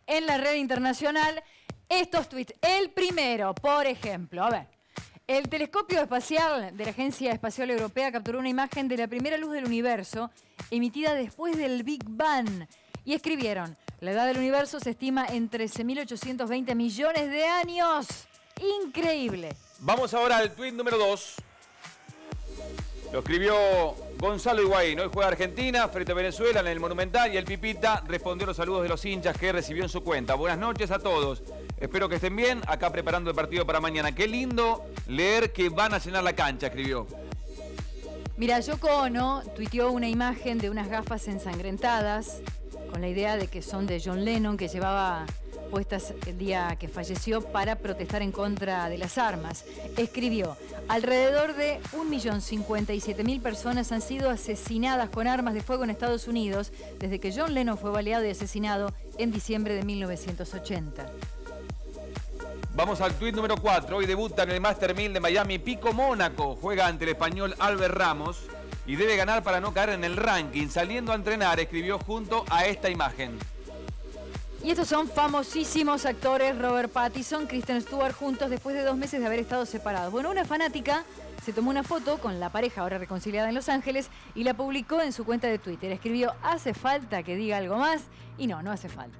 en la red internacional estos tweets. El primero, por ejemplo, a ver. El telescopio espacial de la Agencia Espacial Europea capturó una imagen de la primera luz del universo emitida después del Big Bang. Y escribieron, la edad del universo se estima en 13.820 millones de años. Increíble. Vamos ahora al tuit número 2. Lo escribió Gonzalo Higuaín. Hoy juega Argentina frente a Venezuela en el Monumental y el Pipita respondió los saludos de los hinchas que recibió en su cuenta. Buenas noches a todos. Espero que estén bien. Acá preparando el partido para mañana. Qué lindo leer que van a llenar la cancha, escribió. Mira, Yoko Ono tuiteó una imagen de unas gafas ensangrentadas con la idea de que son de John Lennon, que llevaba puestas el día que falleció para protestar en contra de las armas. Escribió, alrededor de 1.057.000 personas han sido asesinadas con armas de fuego en Estados Unidos desde que John Lennon fue baleado y asesinado en diciembre de 1980. Vamos al tuit número 4. Hoy debuta en el Master 1000 de Miami Pico Mónaco. Juega ante el español Albert Ramos y debe ganar para no caer en el ranking. Saliendo a entrenar, escribió junto a esta imagen. Y estos son famosísimos actores, Robert Pattinson, Kristen Stewart, juntos después de 2 meses de haber estado separados. Bueno, una fanática se tomó una foto con la pareja ahora reconciliada en Los Ángeles y la publicó en su cuenta de Twitter. Escribió, ¿hace falta que diga algo más? Y no, no hace falta.